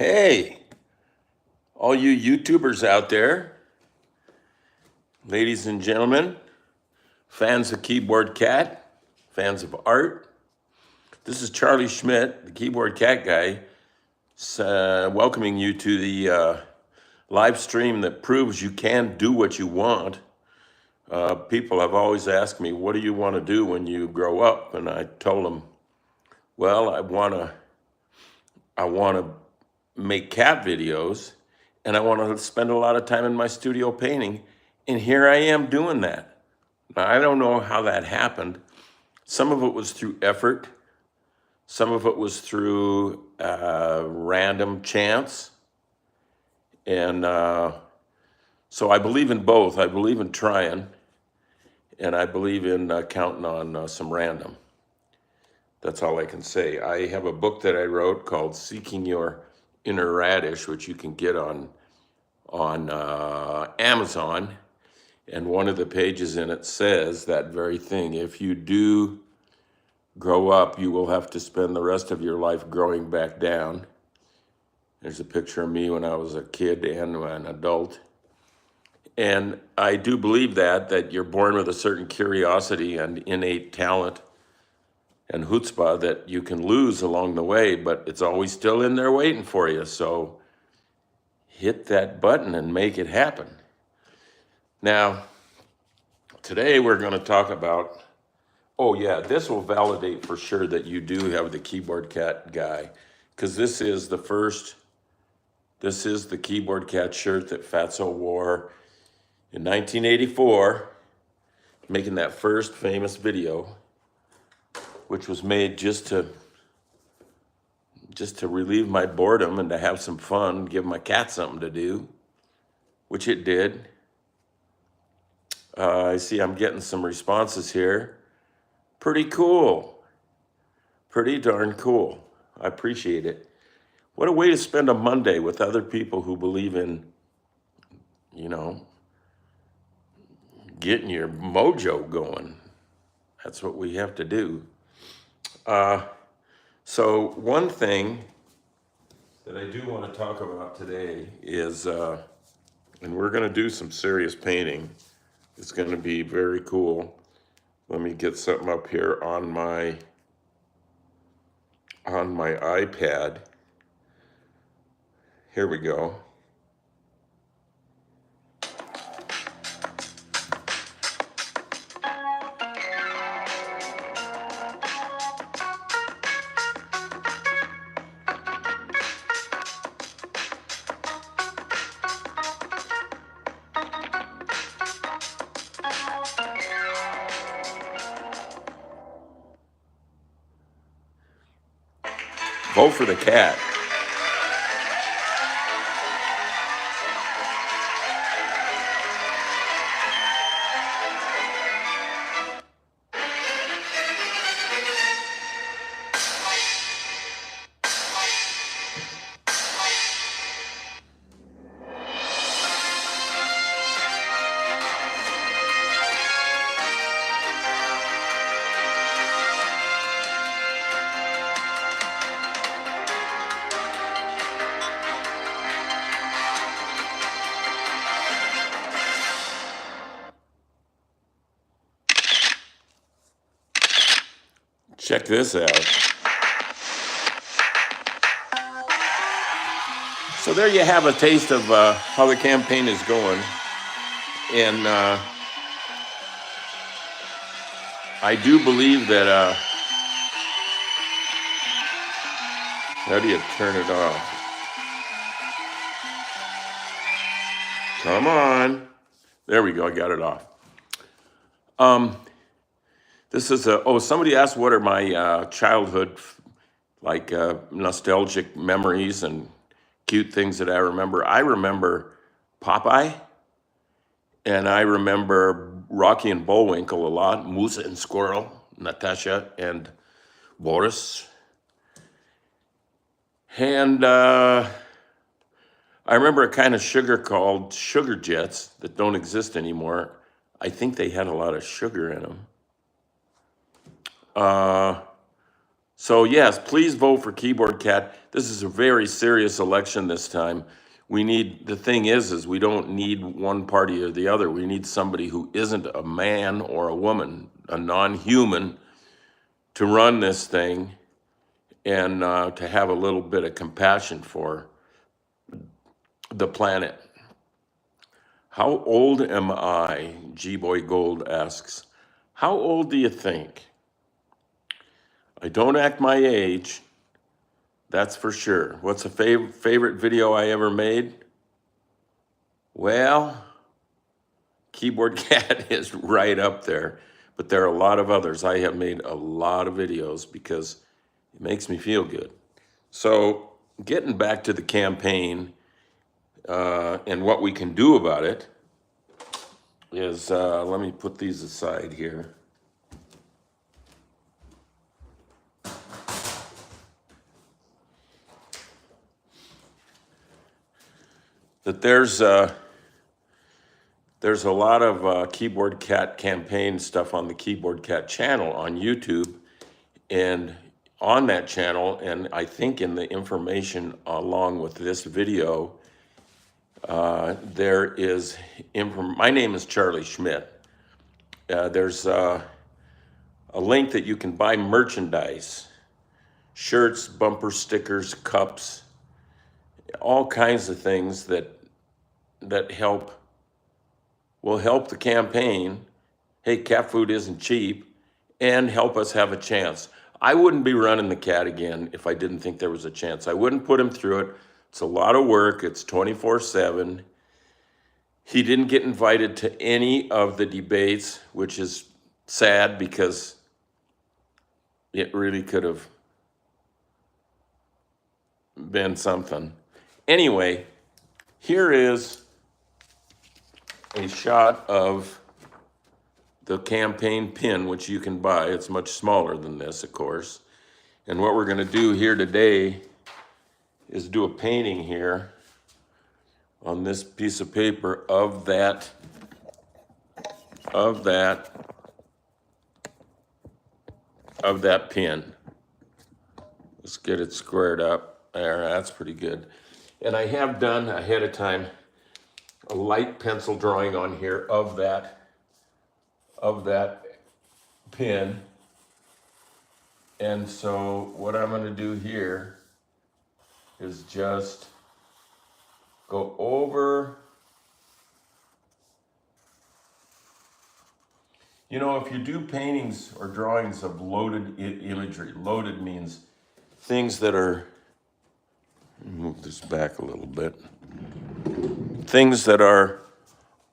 Hey, all you YouTubers out there, ladies and gentlemen, fans of Keyboard Cat, fans of art. This is Charlie Schmidt, the Keyboard Cat guy, welcoming you to the live stream that proves you can do what you want. People have always asked me, what do you want to do when you grow up? And I told them, well, I want to make cat videos, and I want to spend a lot of time in my studio painting, and here I am doing that. Now, I don't know how that happened. Some of it was through effort. Some of it was through random chance. And so I believe in both. I believe in trying, and I believe in counting on some random. That's all I can say. I have a book that I wrote called Seeking Your Inner Radish, which you can get on Amazon. And one of the pages in it says that very thing. If you do grow up, you will have to spend the rest of your life growing back down. There's a picture of me when I was a kid and an adult. And I do believe that you're born with a certain curiosity and innate talent and chutzpah that you can lose along the way, but it's always still in there waiting for you. So hit that button and make it happen. Now, today we're going to talk about, oh yeah, this will validate for sure that you do have the Keyboard Cat guy, because this is the Keyboard Cat shirt that Fatso wore in 1984, making that first famous video, which was made just to relieve my boredom and to have some fun, give my cat something to do, which it did. I see I'm getting some responses here. Pretty cool. Pretty darn cool. I appreciate it. What a way to spend a Monday with other people who believe in, getting your mojo going. That's what we have to do. So one thing that I do want to talk about today is, and we're going to do some serious painting. It's going to be very cool. Let me get something up here on my iPad. Here we go. Vote for the cat. Check this out. So there you have a taste of how the campaign is going. And I do believe that, how do you turn it off? Come on. There we go, I got it off. This is somebody asked what are my childhood, nostalgic memories and cute things that I remember. I remember Popeye, and I remember Rocky and Bullwinkle a lot, Musa and Squirrel, Natasha and Boris. And I remember a kind of sugar called Sugar Jets that don't exist anymore. I think they had a lot of sugar in them. So yes, please vote for Keyboard Cat. This is a very serious election this time. The thing is we don't need one party or the other. We need somebody who isn't a man or a woman, a non-human, to run this thing and to have a little bit of compassion for the planet. How old am I? G-Boy Gold asks. How old do you think? I don't act my age, that's for sure. What's a favorite video I ever made? Well, Keyboard Cat is right up there, but there are a lot of others. I have made a lot of videos because it makes me feel good. So getting back to the campaign and what we can do about it is, let me put these aside here. That there's a lot of Keyboard Cat campaign stuff on the Keyboard Cat channel on YouTube, and on that channel, and I think in the information along with this video, there is my name is Charlie Schmidt. There's a link that you can buy merchandise, shirts, bumper stickers, cups, all kinds of things that will help the campaign. Hey, cat food isn't cheap, and help us have a chance. I wouldn't be running the cat again if I didn't think there was a chance. I wouldn't put him through it. It's a lot of work. It's 24/7. He didn't get invited to any of the debates, which is sad because it really could have been something. Anyway, here is a shot of the campaign pin, which you can buy. It's much smaller than this, of course. And what we're going to do here today is do a painting here on this piece of paper of that pin. Let's get it squared up. There, that's pretty good. And I have done ahead of time a light pencil drawing on here of that pin. And so what I'm going to do here is just go over. You know, if you do paintings or drawings of loaded imagery, loaded means things that are, move this back a little bit, things that are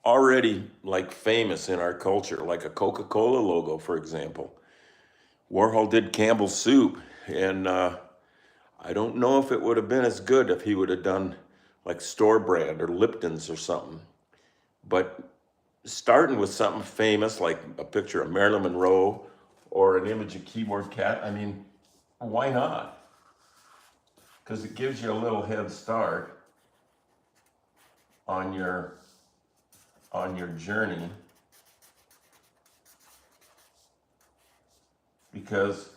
already like famous in our culture, like a Coca-Cola logo, for example. Warhol did Campbell's soup, and I don't know if it would have been as good if he would have done like store brand or Lipton's or something. But starting with something famous like a picture of Marilyn Monroe or an image of Keyboard Cat, I mean, why not? Because it gives you a little head start on your journey. Because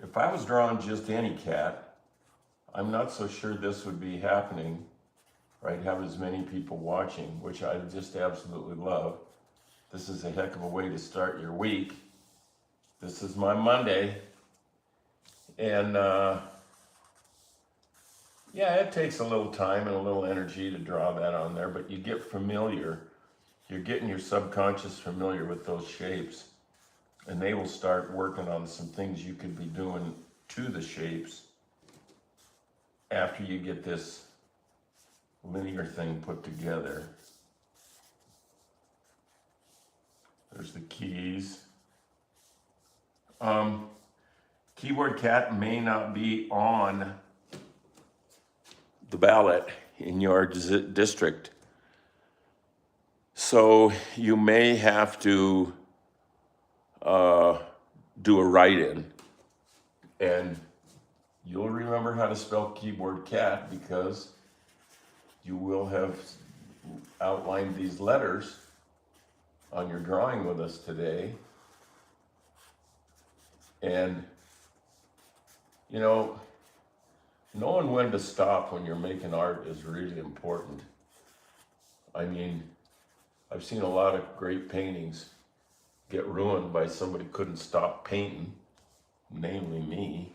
if I was drawing just any cat, I'm not so sure this would be happening, right? Have as many people watching, which I just absolutely love. This is a heck of a way to start your week. This is my Monday. And yeah, it takes a little time and a little energy to draw that on there, but you get familiar. You're getting your subconscious familiar with those shapes, and they will start working on some things you could be doing to the shapes after you get this linear thing put together. There's the keys. Keyboard Cat may not be on the ballot in your district, so you may have to do a write-in, and you'll remember how to spell Keyboard Cat because you will have outlined these letters on your drawing with us today. And You know, knowing when to stop when you're making art is really important. I mean, I've seen a lot of great paintings get ruined by somebody couldn't stop painting, namely me.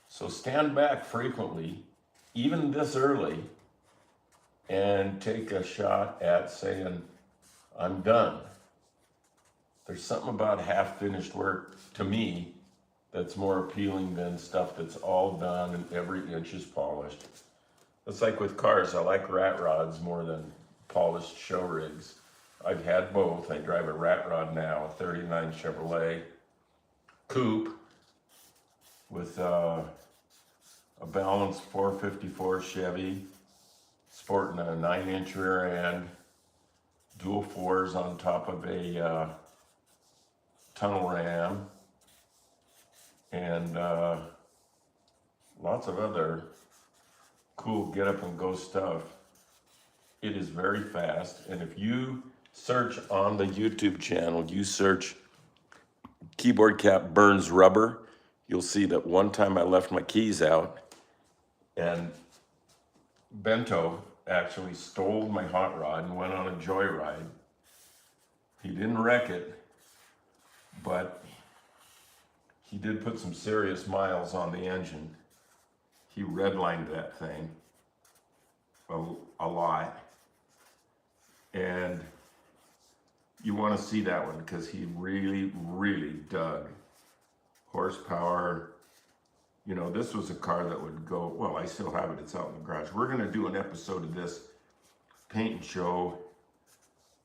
So stand back frequently, even this early, and take a shot at saying, I'm done. There's something about half-finished work, to me, that's more appealing than stuff that's all done and every inch is polished. It's like with cars, I like rat rods more than polished show rigs. I've had both. I drive a rat rod now, a 39 Chevrolet coupe with a balanced 454 Chevy, sporting a 9-inch rear end, dual fours on top of a tunnel ram, and lots of other cool get up and go stuff. It is very fast, and if you search on the YouTube channel, you search Keyboard Cat Burns Rubber, you'll see that one time I left my keys out and Bento actually stole my hot rod and went on a joyride. He didn't wreck it, but he did put some serious miles on the engine. He redlined that thing a lot. And you want to see that one because he really, really dug horsepower. You know, this was a car that would go, well, I still have it, it's out in the garage. We're gonna do an episode of this paint and show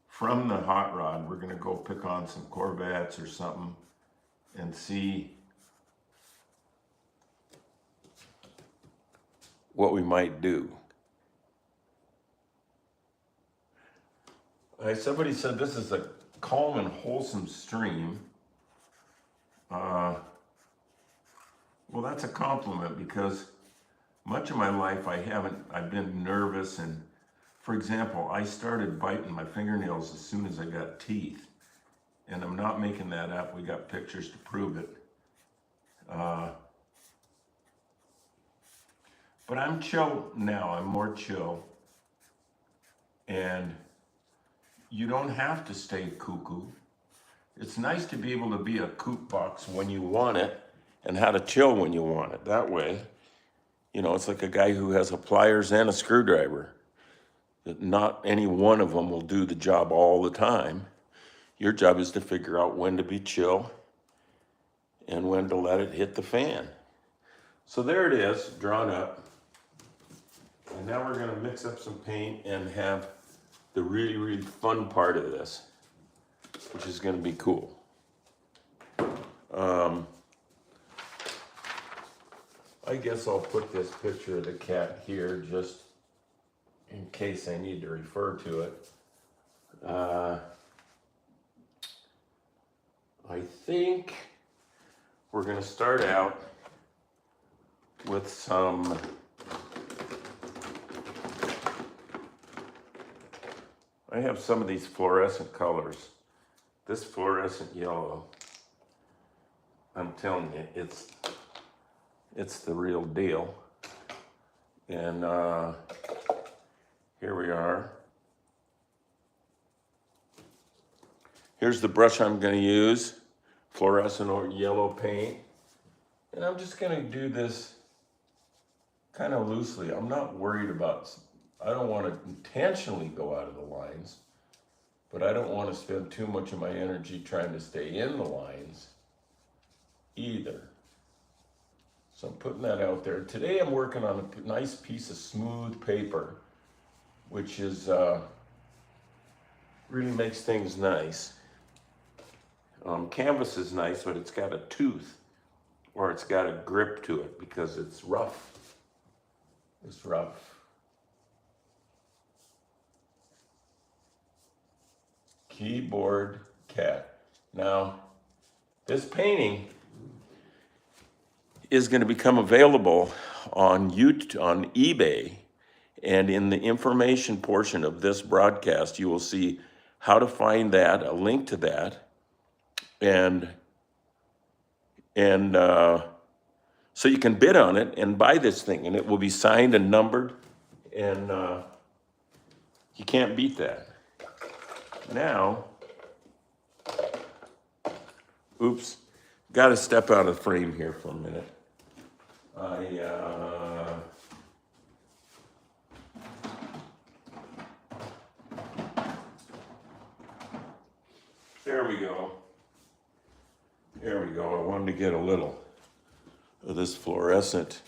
from the hot rod. We're gonna go pick on some Corvettes or something and see what we might do. Somebody said this is a calm and wholesome stream. Well, that's a compliment because much of my life I've been nervous, and for example, I started biting my fingernails as soon as I got teeth, and I'm not making that up. We got pictures to prove it. But I'm chill now, I'm more chill, and you don't have to stay cuckoo. It's nice to be able to be a coop box when you want it, and how to chill when you want it. That way, you know, it's like a guy who has a pliers and a screwdriver. Not any one of them will do the job all the time. Your job is to figure out when to be chill and when to let it hit the fan. So there it is, drawn up. And now we're gonna mix up some paint and have the really, really fun part of this, which is gonna be cool. I guess I'll put this picture of the cat here just in case I need to refer to it. I think we're gonna start out with some I have some of these fluorescent colors. This fluorescent yellow, I'm telling you, it's the real deal. And here we are. Here's the brush I'm going to use, fluorescent or yellow paint. And I'm just going to do this kind of loosely. I'm not worried about, I don't want to intentionally go out of the lines, but I don't want to spend too much of my energy trying to stay in the lines either. So I'm putting that out there. Today I'm working on a nice piece of smooth paper, which is really makes things nice. Canvas is nice, but it's got a tooth or it's got a grip to it because it's rough. It's rough. Keyboard Cat. Now, this painting is going to become available on YouTube, on eBay, and in the information portion of this broadcast, you will see how to find that, a link to that, and And so you can bid on it and buy this thing, and it will be signed and numbered, and you can't beat that. Now, oops, got to step out of frame here for a minute. There we go. There we go. I wanted to get a little of this fluorescent,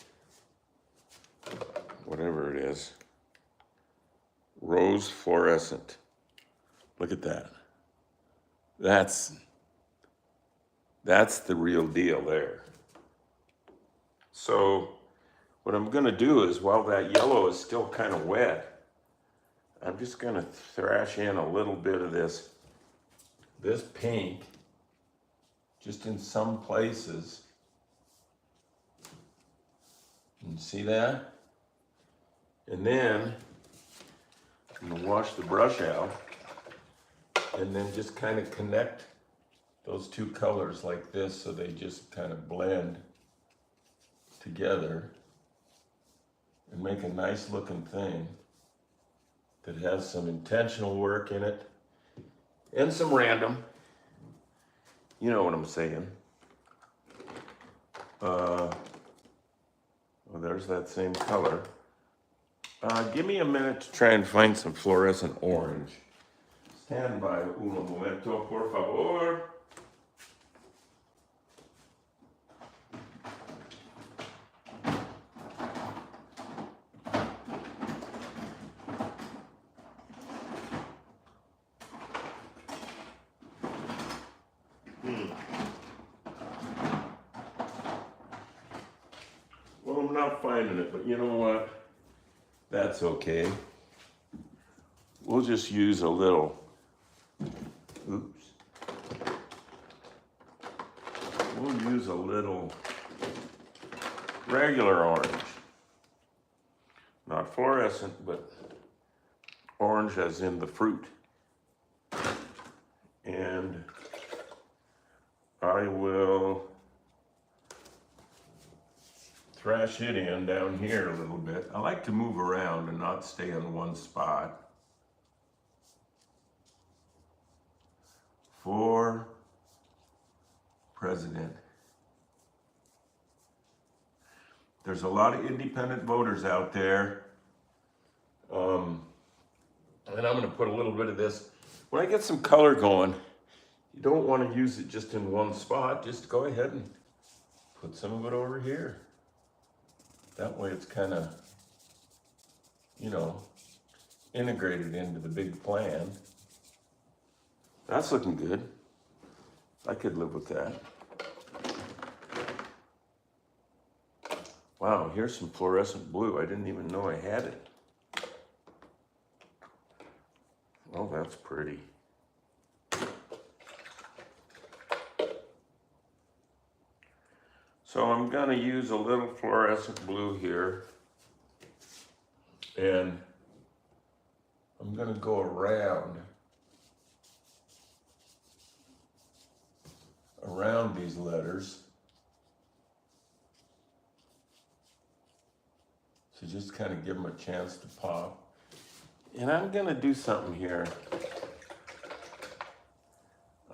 whatever it is, rose fluorescent. Look at that. That's the real deal there. So what I'm going to do is, while that yellow is still kind of wet, I'm just going to thrash in a little bit of this pink, just in some places. You see that? And then I'm going to wash the brush out, and then just kind of connect those two colors like this so they just kind of blend together and make a nice looking thing that has some intentional work in it and some random. You know what I'm saying. Well, there's that same color. Give me a minute to try and find some fluorescent orange. Stand by un momento, por favor. Well, I'm not finding it, but you know what? That's okay. We'll just use a little, oops. We'll use a little regular orange. Not fluorescent, but orange as in the fruit. And I will thrash it in down here a little bit. I like to move around and not stay in one spot. For president. There's a lot of independent voters out there. And I'm going to put a little bit of this. When I get some color going, you don't want to use it just in one spot. Just go ahead and put some of it over here. That way it's kind of, integrated into the big plan. That's looking good. I could live with that. Wow, here's some fluorescent blue. I didn't even know I had it. Oh, that's pretty. So I'm gonna use a little fluorescent blue here, and I'm gonna go around these letters. So just kind of give them a chance to pop. And I'm gonna do something here.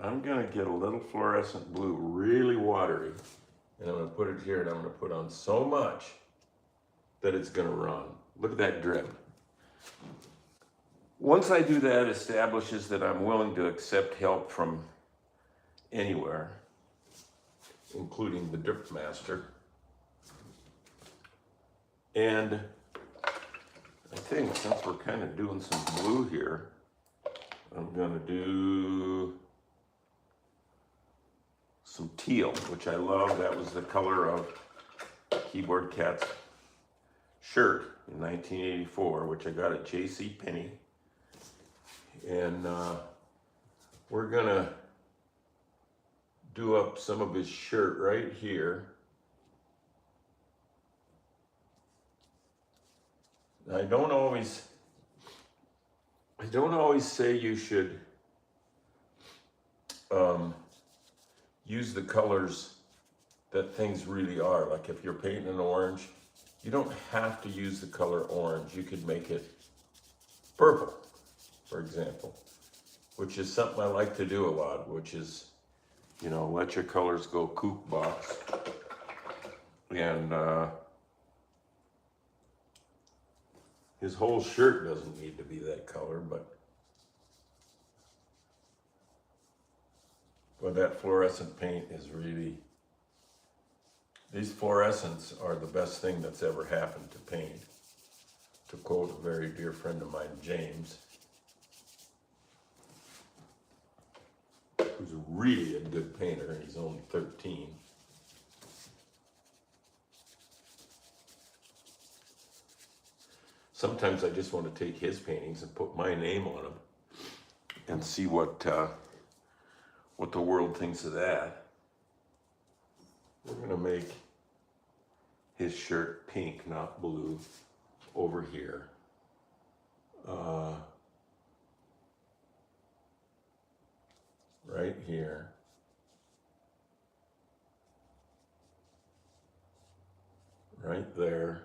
I'm gonna get a little fluorescent blue, really watery, and I'm gonna put it here, and I'm gonna put on so much that it's gonna run. Look at that drip. Once I do that, it establishes that I'm willing to accept help from anywhere, including the drip master. And I think since we're kind of doing some blue here, I'm gonna do some teal, which I love. That was the color of Keyboard Cat's shirt in 1984, which I got at J.C. Penney. And we're gonna do up some of his shirt right here. I don't always say you should use the colors that things really are. Like if you're painting an orange, you don't have to use the color orange. You could make it purple, for example, which is something I like to do a lot, which is, you know, let your colors go kook box. And his whole shirt doesn't need to be that color, but that fluorescent paint is really, these fluorescents are the best thing that's ever happened to paint. To quote a very dear friend of mine, James, who's really a good painter, and he's only 13. Sometimes I just want to take his paintings and put my name on them and see what the world thinks of that. We're gonna make his shirt pink, not blue, over here. Right here. Right there.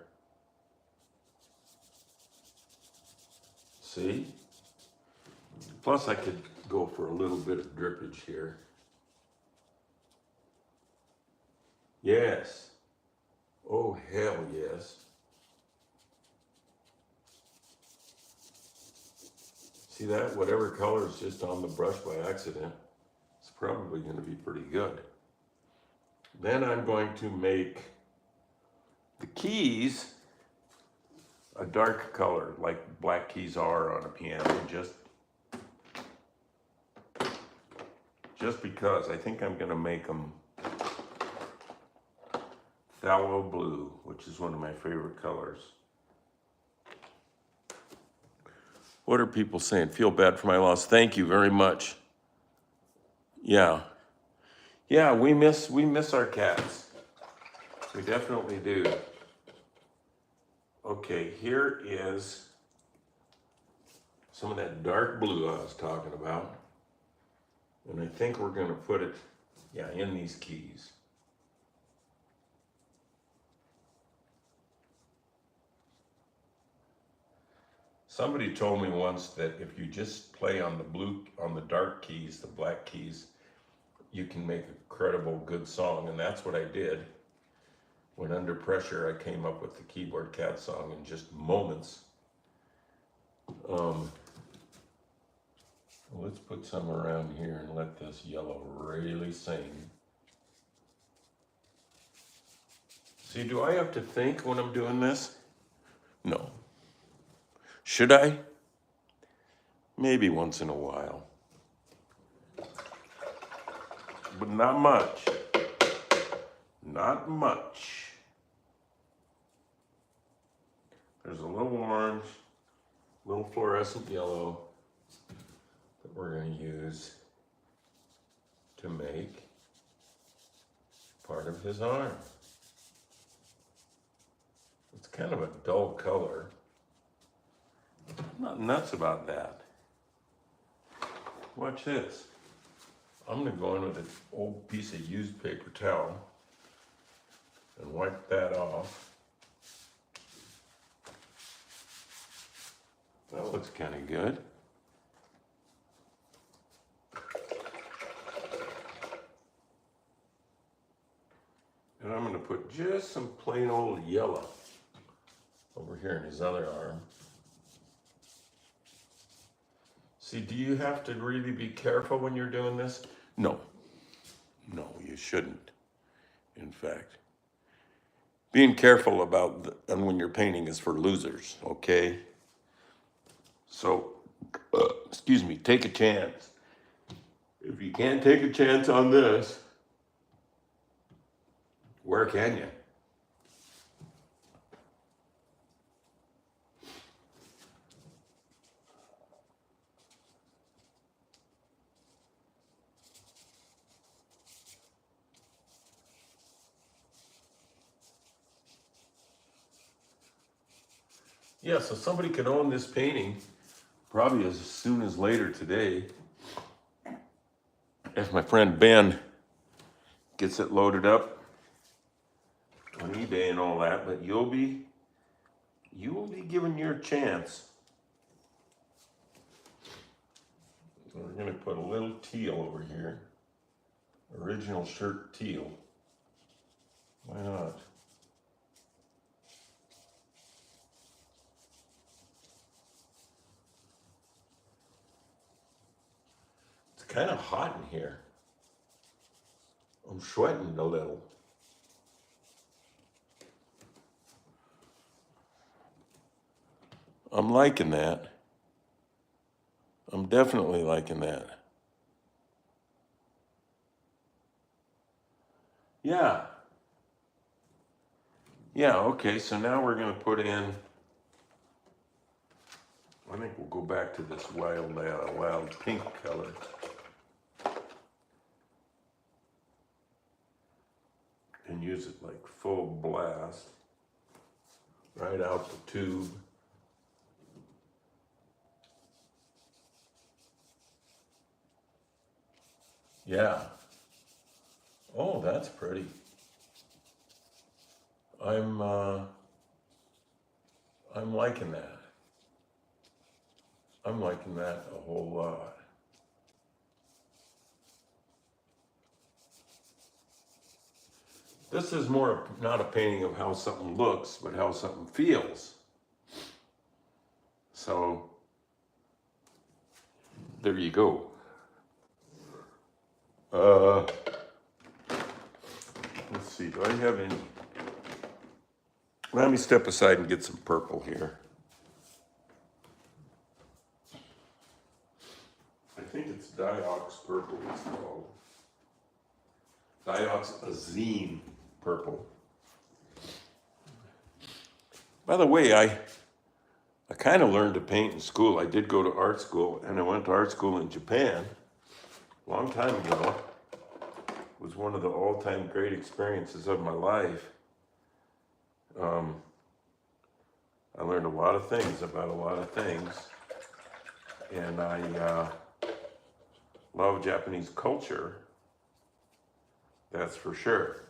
See? Plus I could go for a little bit of drippage here. Yes. Oh, hell yes. See that? Whatever color is just on the brush by accident, it's probably going to be pretty good. Then I'm going to make the keys a dark color, like black keys are on a piano, just because I think I'm going to make them phthalo blue, which is one of my favorite colors. What are people saying? Feel bad for my loss. Thank you very much. Yeah. Yeah, we miss our cats. We definitely do. Okay, here is some of that dark blue I was talking about. And I think we're going to put it, yeah, in these keys. Somebody told me once that if you just play on the dark keys, the black keys, you can make a credible, good song. And that's what I did. When under pressure, I came up with the Keyboard Cat song in just moments. Let's put some around here and let this yellow really sing. See, do I have to think when I'm doing this? No. Should I? Maybe once in a while. But not much. Not much. There's a little orange, little fluorescent yellow that we're going to use to make part of his arm. It's kind of a dull color. I'm not nuts about that. Watch this. I'm going to go in with an old piece of used paper towel and wipe that off. That looks kind of good. And I'm going to put just some plain old yellow over here in his other arm. See, do you have to really be careful when you're doing this? No. No, you shouldn't, in fact. Being careful about and when you're painting is for losers, okay? So, excuse me, take a chance. If you can't take a chance on this, where can you? Yeah, so somebody could own this painting probably as soon as later today. If my friend Ben gets it loaded up eBay and all that, but you will be given your chance. We're going to put a little teal over here. Original shirt teal. Why not? It's kind of hot in here. I'm sweating a little. I'm liking that. I'm definitely liking that. Yeah. Yeah, okay, so now we're going to put in, I think we'll go back to this wild pink color. And use it like full blast, right out the tube. Yeah. Oh, that's pretty. I'm liking that. I'm liking that a whole lot. This is more not a painting of how something looks, but how something feels. So there you go. Let's see, do I have any? Let me step aside and get some purple here. I think it's Diox purple it's called. Dioxazine purple. By the way, I kind of learned to paint in school. I did go to art school, and I went to art school in Japan a long time ago. It was one of the all-time great experiences of my life. I learned a lot of things about a lot of things, and I love Japanese culture, that's for sure.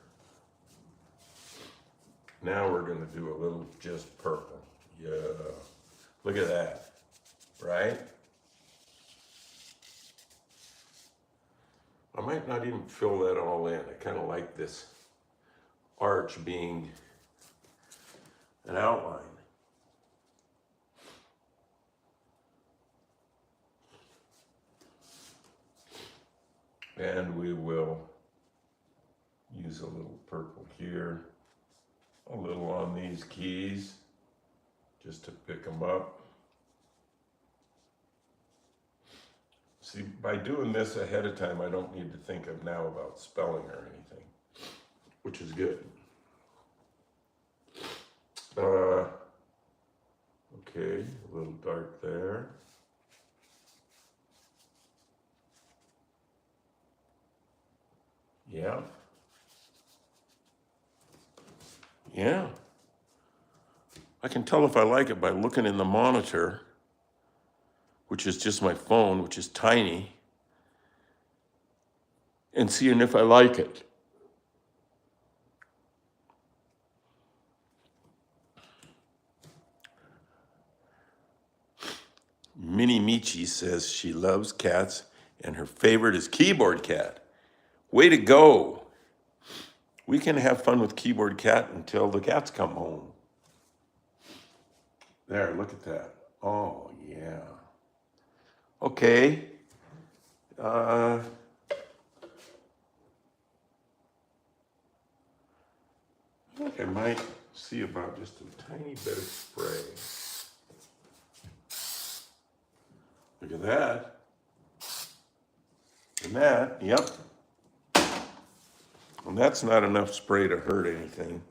Now we're going to do a little just purple. Yeah, look at that, right? I might not even fill that all in. I kind of like this arch being an outline. And we will use a little purple here, a little on these keys, just to pick them up. See, by doing this ahead of time, I don't need to think of now about spelling or anything, which is good. Okay, a little dark there. Yeah. Yeah. I can tell if I like it by looking in the monitor, which is just my phone, which is tiny, and seeing if I like it. Minnie Michi says she loves cats and her favorite is Keyboard Cat. Way to go. We can have fun with Keyboard Cat until the cats come home. There, look at that. Oh, yeah. Okay. I think I might see about just a tiny bit of spray. Look at that. And that, yep. And that's not enough spray to hurt anything.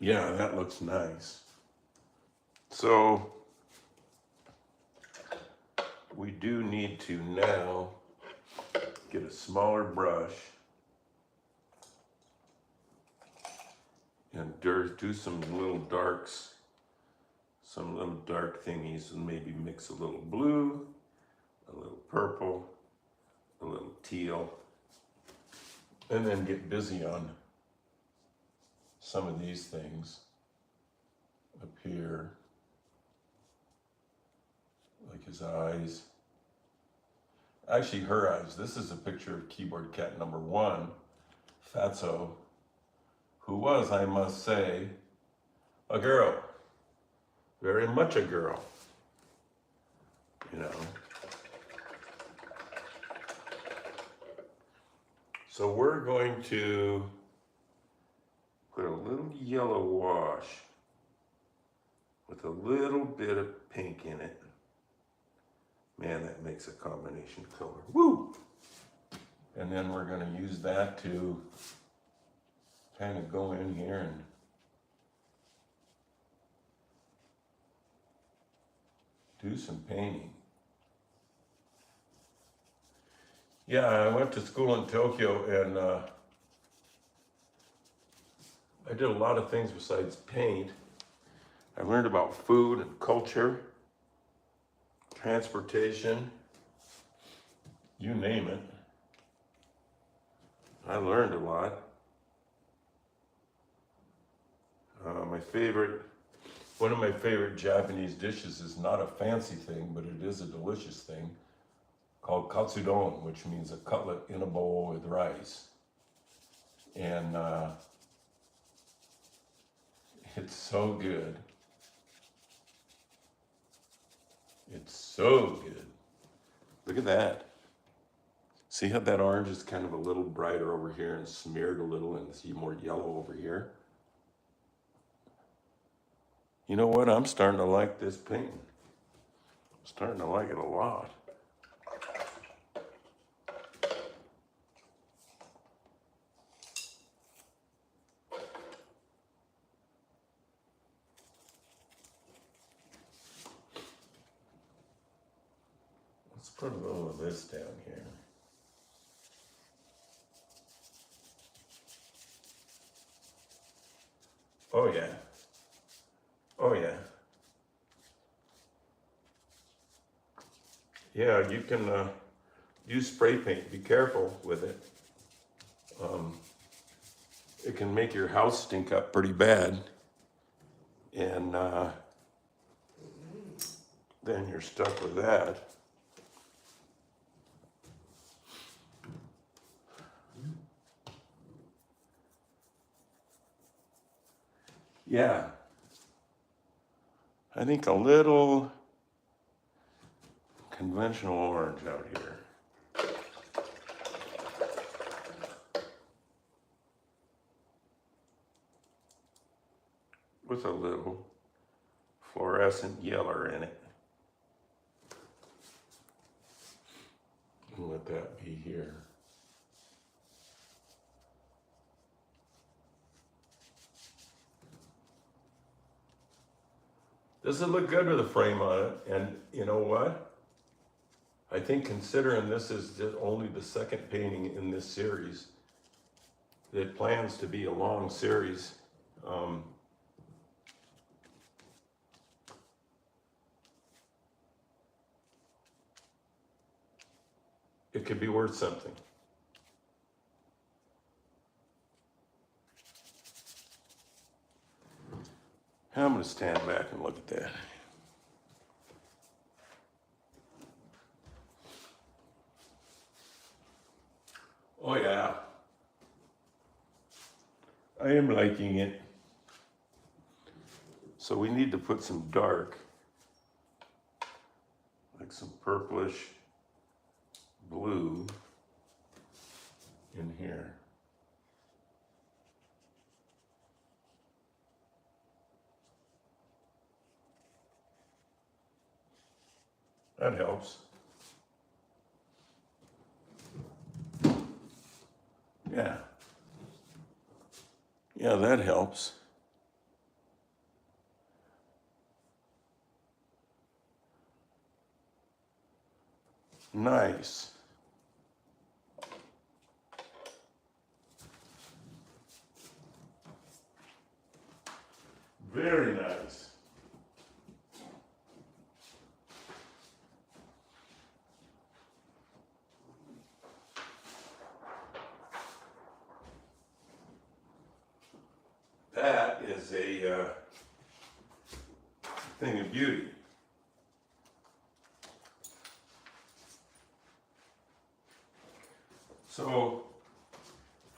Yeah, that looks nice. So we do need to now get a smaller brush and do some little darks, some little dark thingies, and maybe mix a little blue, a little purple, a little teal, and then get busy on some of these things up here, like his eyes. Actually, her eyes. This is a picture of keyboard cat number 1, Fatso, who was, I must say, a girl. Very much a girl, you know. So we're going to put a little yellow wash with a little bit of pink in it. Man, that makes a combination color. Woo! And then we're going to use that to kind of go in here and do some painting. Yeah, I went to school in Tokyo, and I did a lot of things besides paint. I learned about food and culture, transportation, you name it. I learned a lot. One of my favorite Japanese dishes is not a fancy thing, but it is a delicious thing, called katsudon, which means a cutlet in a bowl with rice. And it's so good. It's so good. Look at that. See how that orange is kind of a little brighter over here and smeared a little, and see more yellow over here? You know what? I'm starting to like this painting. I'm starting to like it a lot. Let's put a little of this down here. Oh yeah. Oh yeah. Yeah, you can use spray paint. Be careful with it. It can make your house stink up pretty bad. And then you're stuck with that. Yeah. I think a little conventional orange out here. With a little fluorescent yellow in it. And let that be here. Does it look good with a frame on it? And you know what? I think considering this is only the second painting in this series, it plans to be a long series. It could be worth something. I'm going to stand back and look at that. Oh yeah. I am liking it. So we need to put some dark, like some purplish blue in here. That helps. Yeah. Yeah, that helps. Nice. Very nice. is a thing of beauty. So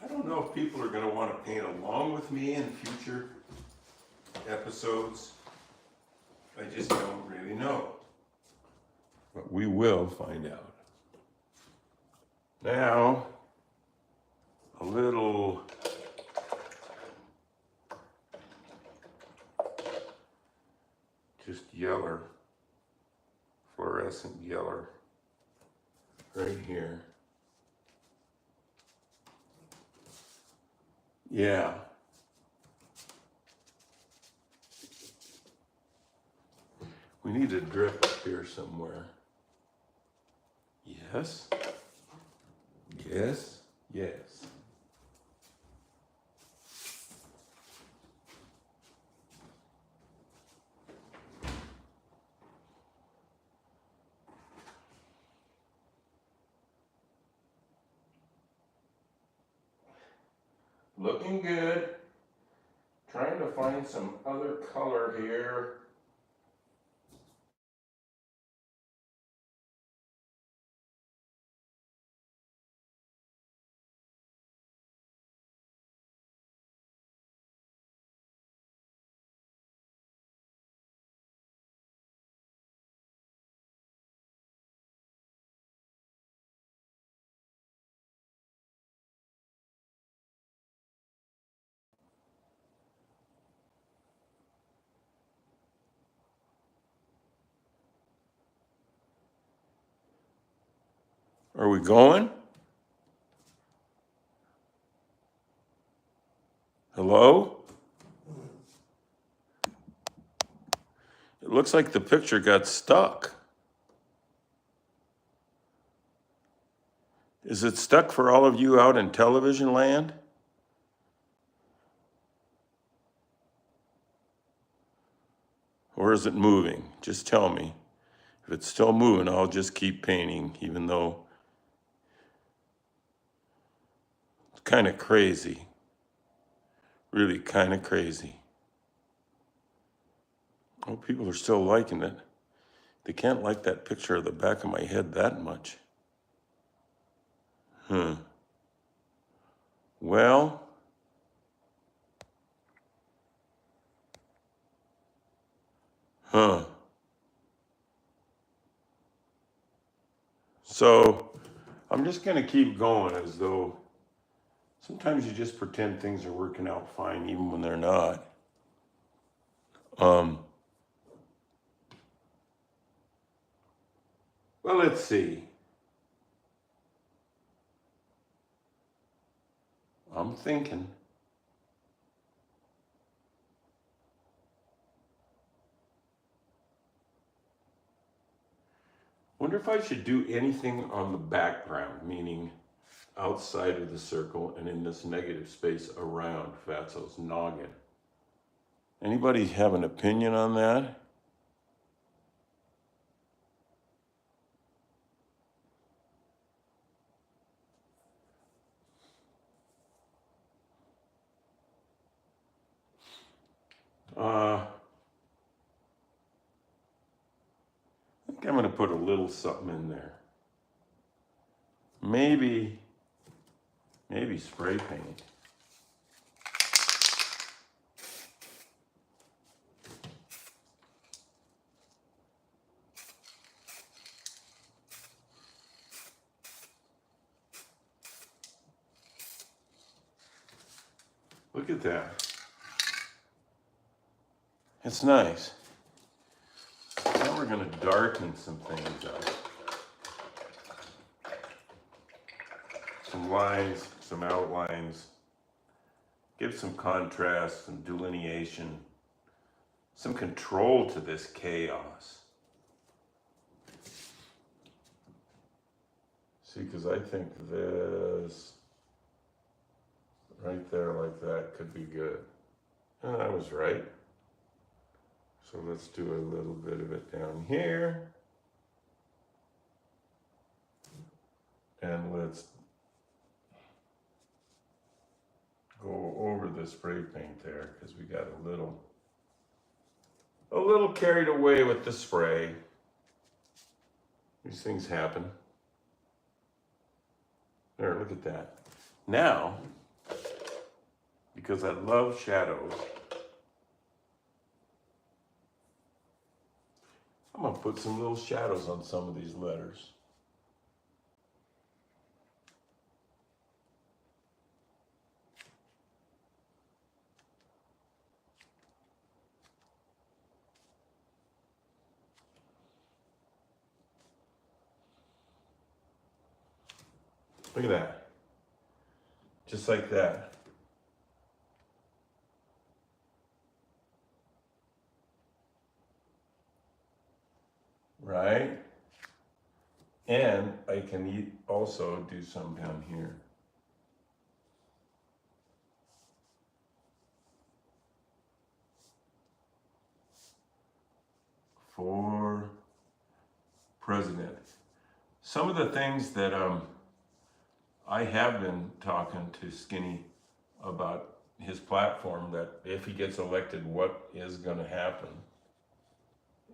I don't know if people are going to want to paint along with me in future episodes. I just don't really know. But we will find out. Now, a little just yeller, fluorescent yeller right here. Yeah. We need a drip up here somewhere. Yes. Yes. Yes. Looking good. Trying to find some other color here. Are we going? Hello? It looks like the picture got stuck. Is it stuck for all of you out in television land? Or is it moving? Just tell me. If it's still moving, I'll just keep painting, even though it's kind of crazy. Really kind of crazy. Oh, people are still liking it. They can't like that picture of the back of my head that much. Well, so I'm just going to keep going as though sometimes you just pretend things are working out fine even when they're not. Well, let's see. I'm thinking. Wonder if I should do anything on the background, meaning outside of the circle and in this negative space around Fatso's noggin. Anybody have an opinion on that? I think I'm going to put a little something in there. Maybe spray paint. Look at that. It's nice. Now we're going to darken some things up. Some lines, some outlines. Give some contrast, some delineation, some control to this chaos. See, because I think this right there like that could be good. And I was right. So let's do a little bit of it down here. And let's go over the spray paint there because we got a little carried away with the spray. These things happen. There, look at that. Now, because I love shadows, I'm gonna put some little shadows on some of these letters. Look at that. Just like that. Right? And I can also do some down here. For president. Some of the things that I have been talking to Skinny about his platform, that if he gets elected, what is going to happen.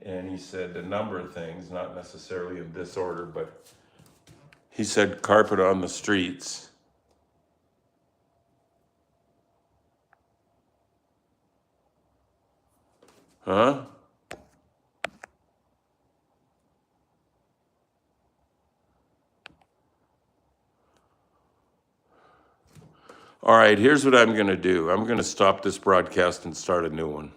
And he said a number of things, not necessarily in this order, but he said carpet on the streets. Huh? All right, here's what I'm going to do. I'm going to stop this broadcast and start a new one.